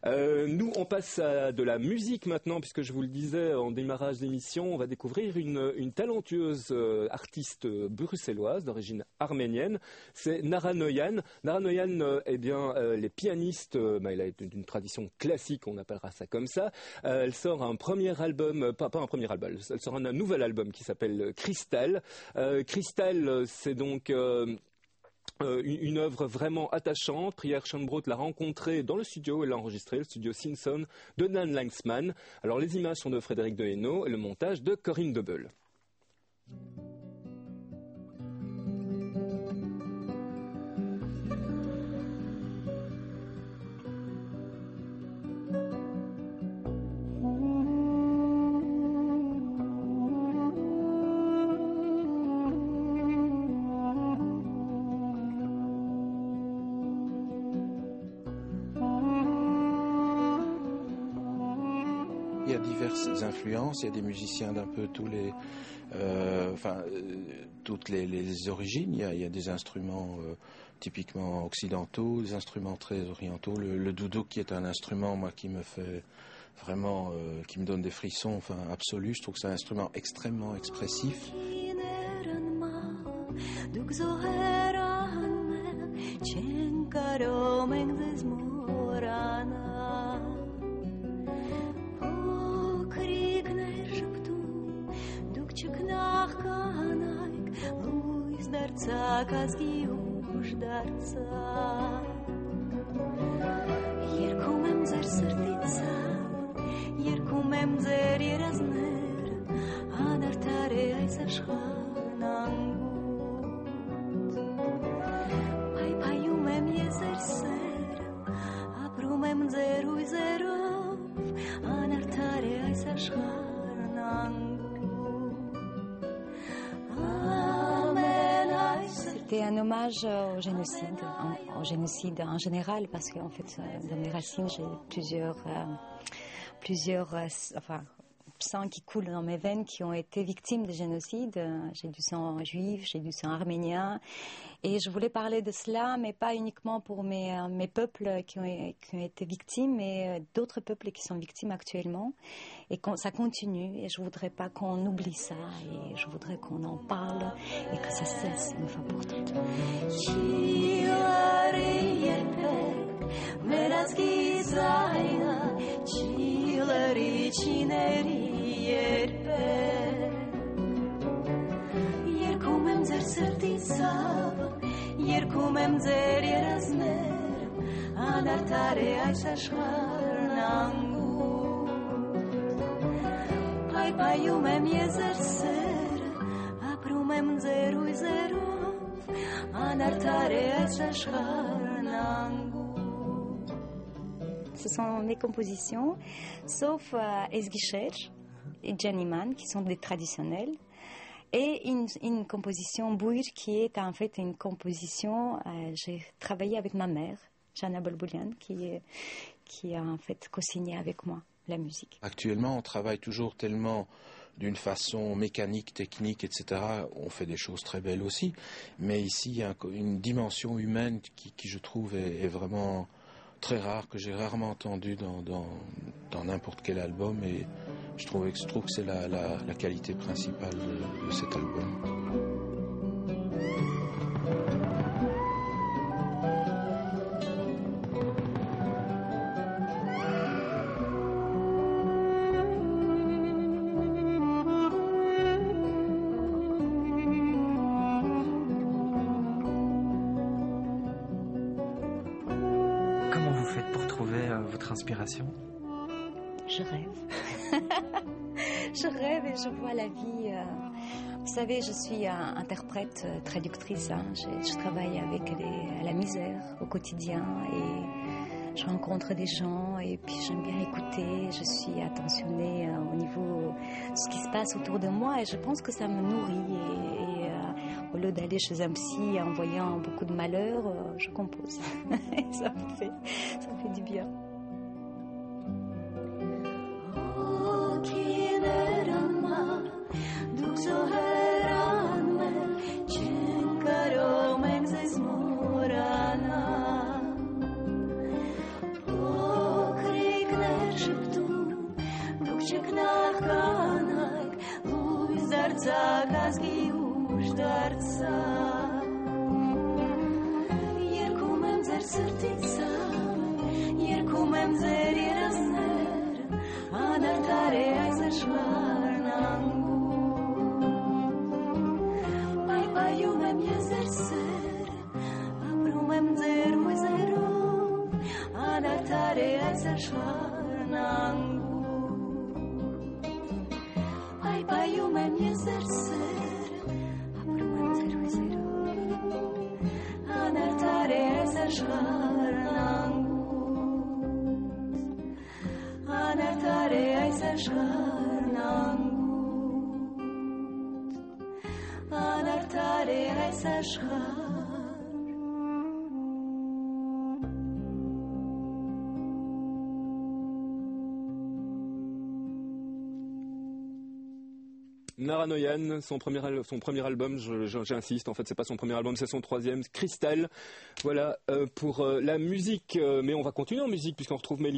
Nous, on passe à de la musique maintenant, puisque je vous le disais en démarrage d'émission, on va découvrir une talentueuse artiste bruxelloise d'origine arménienne. C'est Nara Noyan. Nara Noyan, les pianistes, elle a d'une tradition classique, on appellera ça comme ça. Elle sort un premier album, pas un premier album, elle sort un nouvel album qui s'appelle Crystal. Crystal, c'est donc une œuvre vraiment attachante. Prière Schoenbrot l'a rencontrée dans le studio, elle l'a enregistré, le studio Simpson de Dan Langsman. Alors les images sont de Frédéric Dehainaut et le montage de Corinne Debeul. Influences, il y a des musiciens d'un peu toutes les origines. Il y a des instruments typiquement occidentaux, des instruments très orientaux. Le doudouk qui est un instrument qui me fait vraiment, qui me donne des frissons, absolus. Je trouve que c'est un instrument extrêmement expressif. Երգում եմ ձեր սրտից, երգում եմ ձեր երազներ, անարդար է այս աշխարհն անգութ, փայփայում եմ ես ձեր սերը, ապրում եմ ձեր հույզերով, անարդար է այս աշխարհն անգութ. C'était un hommage au génocide en général, parce qu'en fait, dans mes racines, j'ai plusieurs sang qui coule dans mes veines qui ont été victimes de génocide. J'ai du sang juif, j'ai du sang arménien, et je voulais parler de cela, mais pas uniquement pour mes peuples qui ont été victimes, mais d'autres peuples qui sont victimes actuellement, et ça continue, et je voudrais pas qu'on oublie ça, et je voudrais qu'on en parle et que ça cesse une fois pour toutes. Երգում եմ ձեր սրտից ցավը, երգում եմ ձեր երազները, անարդար է այս աշխարհն անգութ, փայփայում եմ ես ձեր սերը, ապրում եմ ձեր հույզերով, անարդար է այս աշխարհն անգութ. Ce sont mes compositions, sauf Ezgicher et Janiman, qui sont des traditionnels, et une composition Bouir, qui est en fait une composition, j'ai travaillé avec ma mère, Jana Bolboulian, qui a en fait co-signé avec moi la musique. Actuellement, on travaille toujours tellement d'une façon mécanique, technique, etc. On fait des choses très belles aussi, mais ici, il y a une dimension humaine qui je trouve, est vraiment très rare, que j'ai rarement entendu dans n'importe quel album, et je trouve que c'est la qualité principale de cet album. Inspiration? Je rêve. Je rêve et je vois la vie. Vous savez, je suis interprète, traductrice. Je travaille avec la misère au quotidien, et je rencontre des gens, et puis j'aime bien écouter. Je suis attentionnée au niveau de ce qui se passe autour de moi, et je pense que ça me nourrit. Et au lieu d'aller chez un psy en voyant beaucoup de malheur, je compose. Ça me fait du bien. Փոքրիկ Արձակազգի ուժ դարձա Երգում եմ ձեր սրտիցա Երգում եմ ձեր երազներ Անարդար է այս աշխարհն անգուն Պայպայում եմ ես ձեր սեր Ապրում եմ ձեր հույզերով Անարդար է այս աշխարհն անգուն Պայպայում եմ ես ձեր սեր Ապրում եմ ձեր հույզերով Անարդար է այս աշխարհն անգուն Անարդար է այս աշխարհն անգուն Անարդար է այս աշխարհ Nara Noyan, son premier album, j'insiste, en fait c'est pas son premier album, c'est son troisième, Cristal. Voilà pour la musique, mais on va continuer en musique puisqu'on retrouve Mélie.